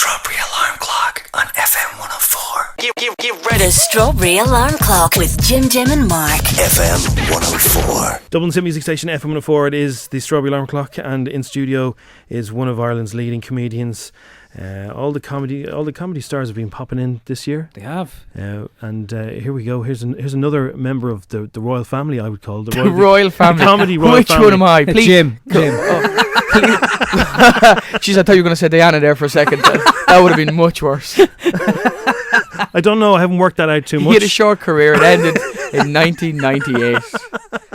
Strawberry Alarm Clock on FM104. Get ready. The Strawberry Alarm Clock with Jim and Mark. FM104. Dublin's hit music station FM104. It is the Strawberry Alarm Clock, and in studio is one of Ireland's leading comedians. All the comedy stars have been popping in this year. They have. And here we go. Here's another member of the royal family, I would call the royal family. The comedy royal Which family. one am I? Please. Jim. Jeez, I thought you were going to say Diana there for a second. That would have been much worse. I don't know. I haven't worked that out too much. He had a short career. It ended in 1998.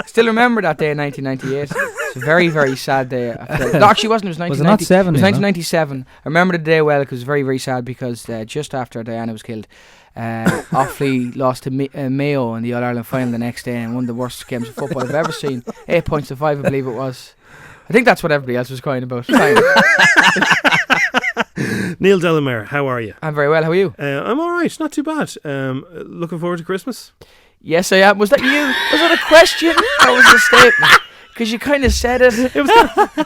Still remember that day in 1998. It's a very, very sad day. No, actually, it wasn't. It was 1990. Was it not 7? It was 1997. I remember the day well because it was very, very sad because just after Diana was killed, Offaly lost to Mayo in the All-Ireland final the next day, and one of the worst games of football I've ever seen. 8 points to 5, I believe it was. I think that's what everybody else was crying about. Neil Delamere, how are you? I'm very well. How are you? I'm all right. Not too bad. Looking forward to Christmas? Yes, I am. Was that you? Was that a question? That was a statement. Because you kind of said it. It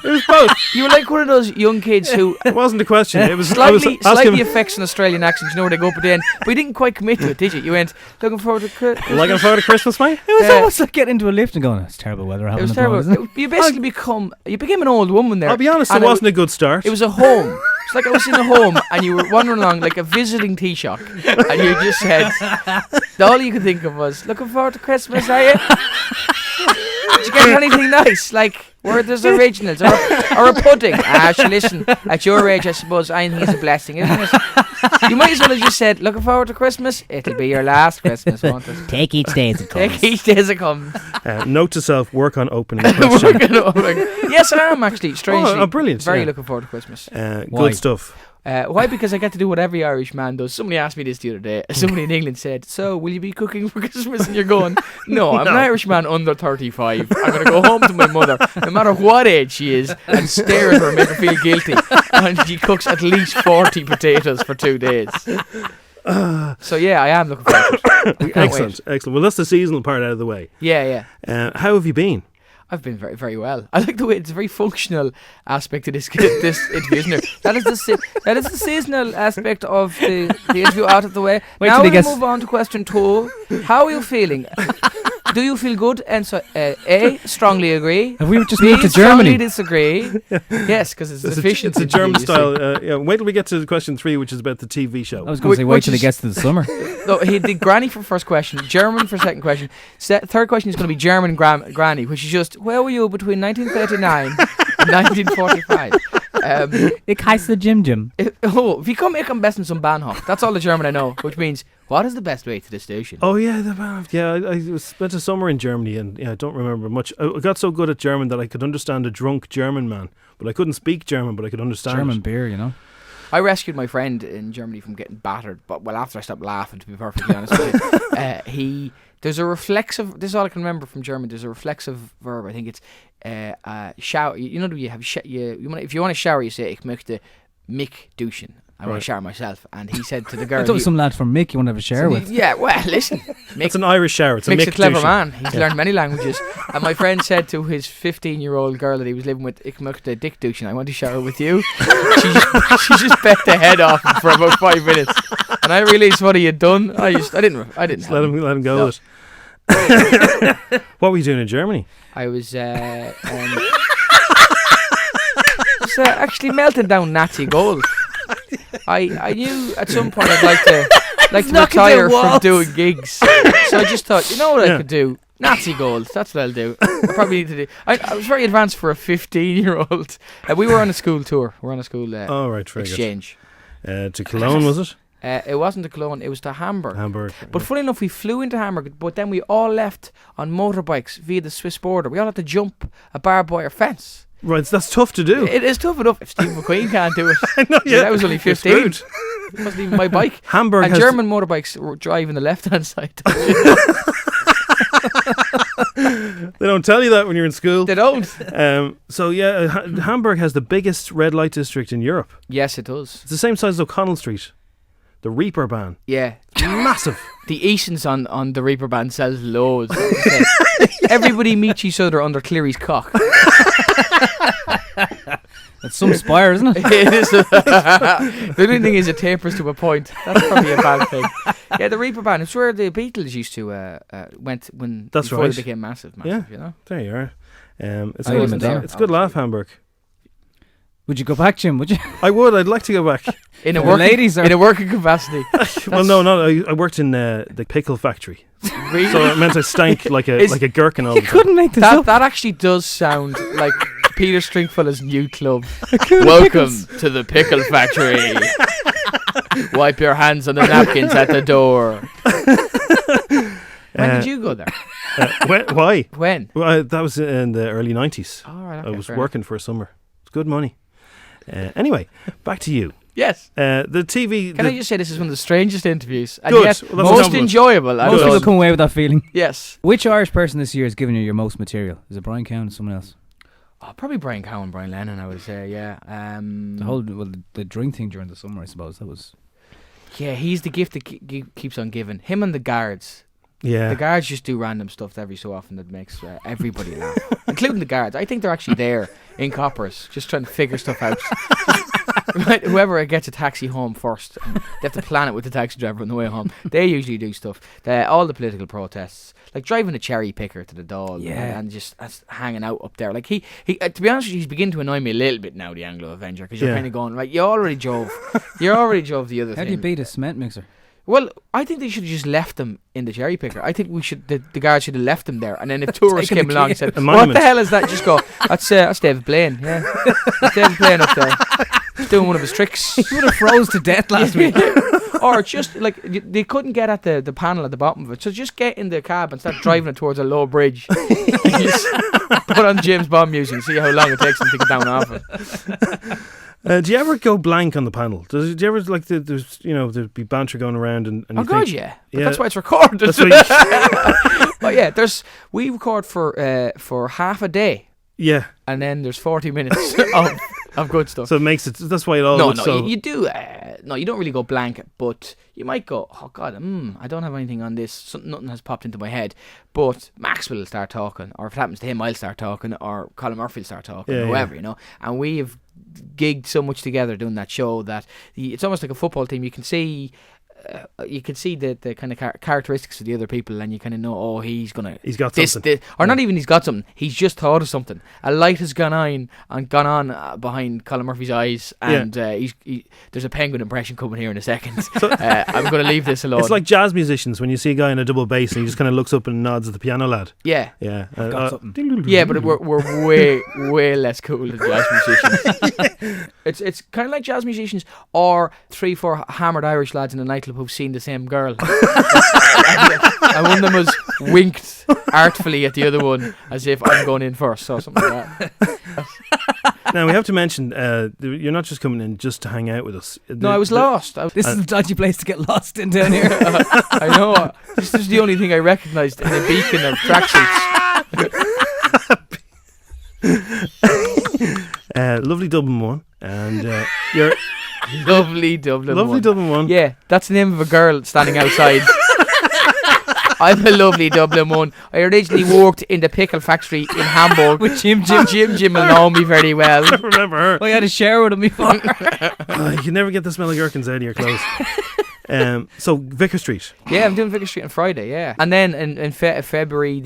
was both. You were like one of those young kids who... It wasn't a question. It was slightly affects an Australian accent. You know where they go up at the end. But you didn't quite commit to it, did you? You went, looking forward to Christmas. Looking forward to Christmas, mate? It was almost like getting into a lift and going, it's terrible weather. It was terrible. You basically you became an old woman there. I'll be honest, it wasn't a good start. It was a home. It's like I was in a home and you were wandering along like a visiting Taoiseach, and you just said, all you could think of was, looking forward to Christmas, are you? Did you get anything nice? Like, where there's originals or a pudding? Listen, at your age, I suppose anything is a blessing, isn't it? You might as well have just said, looking forward to Christmas. It'll be your last Christmas, won't it? Take each day as it comes. Take each day as it comes. Note to self, work on opening the question. Yes, I am actually, strangely. Oh, brilliant. Very looking forward to Christmas. Good stuff. Why? Because I get to do what every Irish man does. Somebody asked me this the other day. Somebody in England said, so will you be cooking for Christmas? And you're going, no, I'm an Irish man under 35. I'm going to go home to my mother, no matter what age she is, and stare at her and make her feel guilty. And she cooks at least 40 potatoes for 2 days. So yeah, I am looking forward to it. Excellent. Well, that's the seasonal part out of the way. Yeah. How have you been? I've been very, very well. I like the way it's a very functional aspect of this interview, isn't it? That is the seasonal aspect of the interview out of the way. Now we move on to question 2. How are you feeling? Do you feel good? And so, A, strongly agree. Have we just B, moved to Germany? Strongly disagree. Yes, because it's efficient. It's a German style. Wait till we get to question 3, which is about the TV show. I was going to say, wait till it gets to the summer. No, he did Granny for first question, German for second question. Third question is going to be German Granny, which is just, where were you between 1939 and 1945? Ich heiße Jim. Wie komme ich am besten zum Bahnhof? That's all the German I know, which means, what is the best way to the station? Oh yeah, the Bahnhof. Yeah, I spent a summer in Germany, and I don't remember much. I got so good at German that I could understand a drunk German man, but I couldn't speak German, but I could understand German it. beer, you know. I rescued my friend in Germany from getting battered, but after I stopped laughing, to be perfectly honest with you, there's a reflexive. This is all I can remember from German. There's a reflexive verb. I think it's shower. You know, you have if you want to shower, you say ich möchte mich duschen. I want to shower myself. And he said to the girl, I thought it was some lad from Mick you want to have a shower with. Yeah, well, listen. It's an Irish shower. It's Mick's a a clever man. He's learned many languages. And my friend said to his 15-year-old girl that he was living with, ich möchte dick duschen. I want to shower with you. she just bet the head off him for about 5 minutes. And I realised what he had done. I didn't just let him go with it. What were you doing in Germany? I was actually melting down Nazi gold. I knew at some point I'd like to retire from doing gigs. So I just thought, you know what I could do? Nazi gold. That's what I'll do. I probably need to do. I was very advanced for a 15-year-old. We were on a school tour. We're on a school exchange. To Cologne, was it? It wasn't to Cologne, it was to Hamburg. But right. funny enough, we flew into Hamburg, but then we all left on motorbikes via the Swiss border. We all had to jump a barbed wire fence. Right, that's tough to do. It is tough enough. If Steve McQueen can't do it. I know, yeah. I was only 15. It wasn't even my bike. Hamburg and German motorbikes drive in the left-hand side. They don't tell you that when you're in school. They don't. Hamburg has the biggest red light district in Europe. Yes, it does. It's the same size as O'Connell Street. The Reeperbahn. Yeah. Massive. The Easons on the Reeperbahn sells loads. Everybody meets each other under Cleary's cock. It's some spire, isn't it? It is. The only thing is it tapers to a point. That's probably a bad thing. Yeah, the Reaper Band. It's where the Beatles used to went when That's before right. they became massive. Yeah. You know. There you are. It's I good. wasn't there. It's a good laugh, Hamburg. Would you go back, Jim? Would you? I would. I'd like to go back. In a The working, ladies are- in a working capacity. Well, no. I worked in the pickle factory, Really? so it meant I stank like a Is- gherkin all You the time. couldn't make this that up. that actually does sound like Peter Stringfellow's new club. Welcome to the pickle factory. Wipe your hands on the napkins at the door. When did you go there? Why? When? Well, that was in the early 90s. All right. I Okay, was fair working for a summer. It's good money. Anyway, back to you. enough. Yes. The TV. Can I just say this is one of the strangest interviews, and Good. yet Well, that's a most compliment. enjoyable. Most people come away with that feeling. Yes. Which Irish person this year has given you your most material? Is it Brian Cowan or someone else? Oh, probably Brian Cowan, Brian Lennon, I would say. Yeah. The whole the drink thing during the summer, I suppose that was. Yeah, he's the gift that keeps on giving. Him and the guards. Yeah. The guards just do random stuff every so often that makes everybody laugh, including the guards. I think they're actually there in coppers, just trying to figure stuff out. Right, whoever gets a taxi home first, and they have to plan it with the taxi driver on the way home. They usually do stuff. All the political protests, like driving a cherry picker to the Dáil, Yeah. and just hanging out up there. Like he to be honest with you, he's beginning to annoy me a little bit now, the Anglo Avenger, because you're Yeah. kind of going, right, you already drove the other How thing. do you beat a cement mixer? Well, I think they should have just left them in the cherry picker. I think the guards should have left them there, and then if tourists Taken came the along key. and said, A "What monument. the hell is that?" Just go, "That's David Blaine." Yeah, that's David Blaine up there. He's doing one of his tricks. He would have froze to death last week. Or just like they couldn't get at the panel at the bottom of it, so just get in the cab and start driving it towards a low bridge. And just put on James Bond music and see how long it takes them to get down off it. Do you ever go blank on the panel? Do you ever like there's there'd be banter going around and Oh you God, think, yeah. But Yeah. that's why it's recorded. That's why But yeah, we record for half a day. yeah. And then there's 40 minutes of good stuff. So it makes it. That's why it all No, looks so. you do. No, you don't really go blank, but you might go, oh God, I don't have anything on this. Nothing has popped into my head. But Max will start talking, or if it happens to him, I'll start talking, or Colin Murphy will start talking, Yeah, or whoever, And we have gigged so much together doing that show that it's almost like a football team. You can see the kind of characteristics of the other people, and you kind of know, he's got something. or not even he's got something. He's just thought of something. A light has gone on behind Colin Murphy's eyes, and there's a penguin impression coming here in a second. I'm going to leave this alone. It's like jazz musicians when you see a guy in a double bass and he just kind of looks up and nods at the piano lad. Yeah. Yeah. got something. Yeah, but we're way less cool than jazz musicians. It's kind of like jazz musicians or 3-4 hammered Irish lads in a nightclub who've seen the same girl. And one of them has winked artfully at the other one as if I'm going in first or something like that. Now we have to mention you're not just coming in just to hang out with us. No, I was lost. This is a dodgy place to get lost in down here. I know. This is the only thing I recognised in a beacon of tracksuits. Lovely Dublin one, and you're Lovely Dublin lovely one. Dublin one. Yeah, that's the name of a girl standing outside. I'm a lovely Dublin one. I originally worked in the pickle factory in Hamburg. With Jim. Jim will know me very well. I remember her. I had a shower with him before. You can never get the smell of gherkins out of your clothes. So Vicar Street. Yeah, I'm doing Vicar Street on Friday, yeah. And then in February,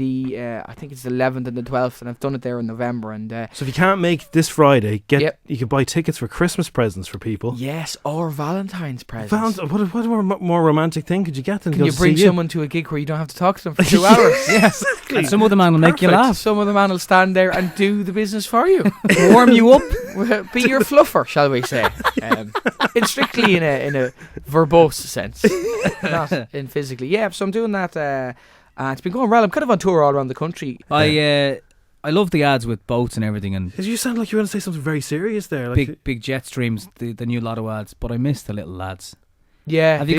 I think it's the 11th and the 12th, and I've done it there in November. And So if you can't make this Friday, Yep. you can buy tickets for Christmas presents for people. yes, or Valentine's presents. What more romantic thing could you get than Can go you to bring see someone to a gig where you don't have to talk to them for 2 hours? Yes. And some of the man will make you Perfect. laugh. Some of the man will stand there and do the business for you. Warm you up. Be your fluffer, shall we say? Strictly in a verbose sense, not in physically. Yeah, so I'm doing that. It's been going well. I'm kind of on tour all around the country. I love the ads with boats and everything, and You sound like you want to say something very serious there. Like big jet streams, the new Lotto ads. But I miss the little lads. Yeah, Have you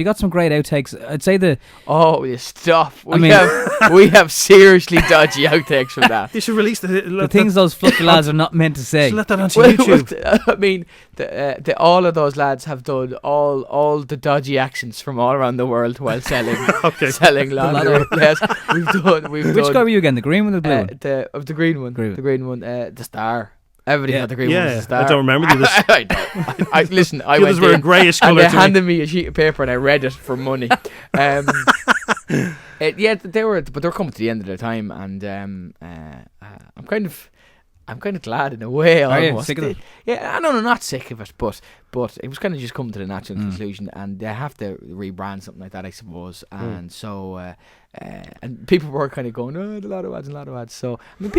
got some great outtakes? I'd say Oh, you stop! I We have seriously dodgy outtakes from that. you should release the things those fluffy lads are not meant to say. Let that onto Well, YouTube. I mean, all of those lads have done all the dodgy accents from all around the world while selling Okay. selling laundry. Yes, we've done. Which guy were you again? The green one or the blue one? The green one. Green one. The green one. The Star. Everybody had the green one as a star. I don't remember the others. I don't. Listen, I The others went were a in greyish and colour they to me. handed me a sheet of paper and I read it for money. Yeah, they were coming to the end of their time, and I'm kind of glad in a way. Are you Almost. sick of it? Yeah, no, not sick of it, but it was kind of just coming to the natural conclusion, and they have to rebrand something like that, I suppose. And so, and people were kind of going, "Oh, a lot of ads." So I mean,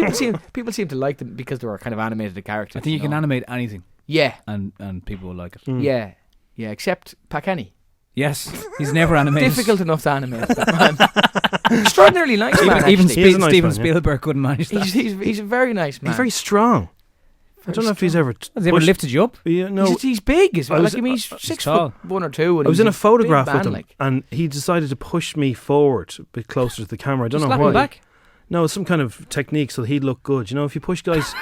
people seem to like them because they were kind of animated characters. I think you can animate anything. Yeah, and people will like it. yeah, except Pakeni. Yes, he's never animated. Difficult enough to animate. That man. Extraordinarily nice man. Even actually. He is a nice Steven man, yeah. Spielberg couldn't manage that. He's a very nice man. He's very strong. I don't know if he's ever. Has he ever lifted you up? Yeah, no. He's big as well. I was- Like, I mean, he's 6 tall. foot 1 or 2. And I was in a he's photograph big with man, him, like. and he decided to push me forward a bit closer to the camera. I don't know Slap why. him back. No, it's some kind of technique so he'd look good. You know, if you push guys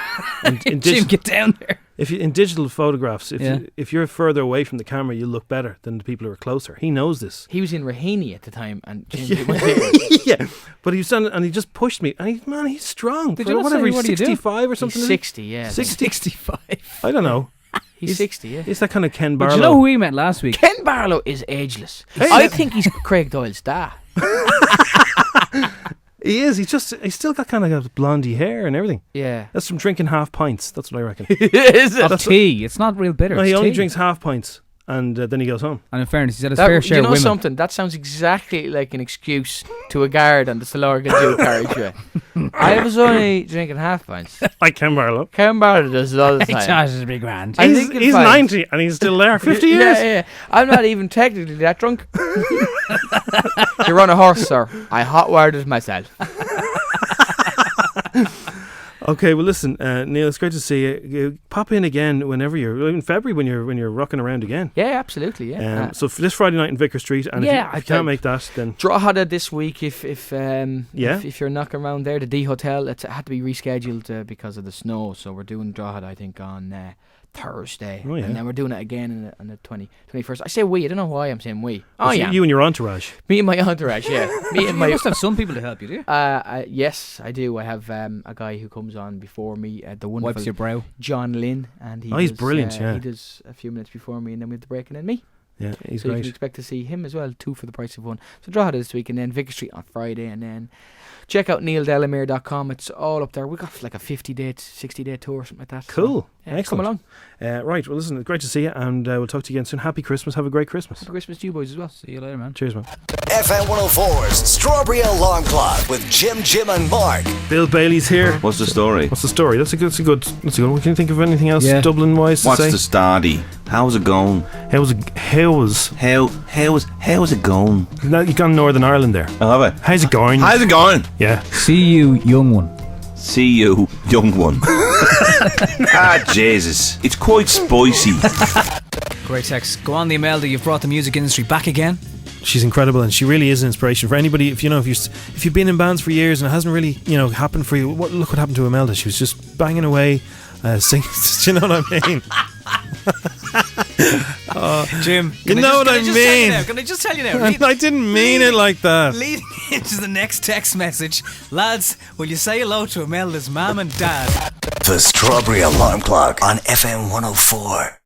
in Jim, get down there. if you in digital photographs, Yeah. if you're further away from the camera, you look better than the people who are closer. He knows this. He was in Raheny at the time, and Jim went there. Yeah, but he was done, and he just pushed me. And he's strong. Did For you not whatever say he's what do you do? 65 or something. He's is he? 60, yeah. 65. I don't know. He's 60, yeah. It's that kind of Ken But Barlow. you know who we met last week? Ken Barlow is ageless. Hey, I yeah. think he's Craig Doyle's dad. He is. He's still got kind of got blondie hair and everything. Yeah. That's from drinking half pints. That's what I reckon. Is it? Of tea. It's not real bitter. No, it's he only tea. drinks half pints, and then he goes home. And in fairness, he's had his That, fair do share you of know women. something? That sounds exactly like an excuse to a guard on the Slorgan Duke carriageway. I was only drinking half pints. Like Ken Barlow. Ken Barlow does it all the He time. charges a big grand. I He's think in fact- 90 and he's still there. 50 years. Yeah. I'm not even technically that drunk. You're on a horse, sir. I hot-wired it myself. Okay, well listen, Neil, it's great to see you. You pop in again whenever you're in February when you're rocking around again. Yeah, absolutely. Yeah. So for this Friday night in Vicar Street, and Yeah, if I you can't think- make that, then Drogheda this week. If Yeah. you're knocking around there, the D Hotel, it had to be rescheduled because of the snow. So we're doing Drogheda, I think, on Thursday, Oh, yeah. and then we're doing it again on the 21st. I say we. I don't know why I'm saying we. Oh it's yeah, you and your entourage. me and my entourage. Yeah, me and You my. must have some people to help you, do you? Yes, I do. I have a guy who comes on before me, the wonderful Wipes your brow. John Lynn, and He's does, brilliant, yeah. He does a few minutes before me, and then we have the break, and then me. Yeah, he's So you can great. expect to see him as well, 2 for the price of 1. So Drogheda this week, and then Vicar Street on Friday, and then check out neildelamere.com. It's all up there. We got like a 50-day, 60-day tour or something like that. Cool. So, yeah, come Excellent. along. Right, well listen, it's great to see you, and we'll talk to you again soon. Happy Christmas. Have a great Christmas. Happy Christmas to you boys as well. See you later, man. Cheers, man. FM104's Strawberry Alarm Clock with Jim and Mark. Bill Bailey's here. What's the story? What's the story? That's a good one. Can you think of anything else Yeah. Dublin-wise to What's say? the starty? How's it going? How's How's it going? now you've gone Northern Ireland there. I love it. How's it going? How's it going? Yeah. See you, young one. See you, young one. Jesus. It's quite spicy. Great text. Go on the Imelda. You've brought the music industry back again. She's incredible, and she really is an inspiration for anybody. If you've been in bands for years and it hasn't really happened for you, look what happened to Imelda. She was just banging away, singing. Do you know what I mean? Jim, You know what I mean. Can I just tell you now? I didn't mean it like that. Leading into the next text message, lads, will you say hello to Imelda's mum and dad? The Strawberry Alarm Clock on FM104.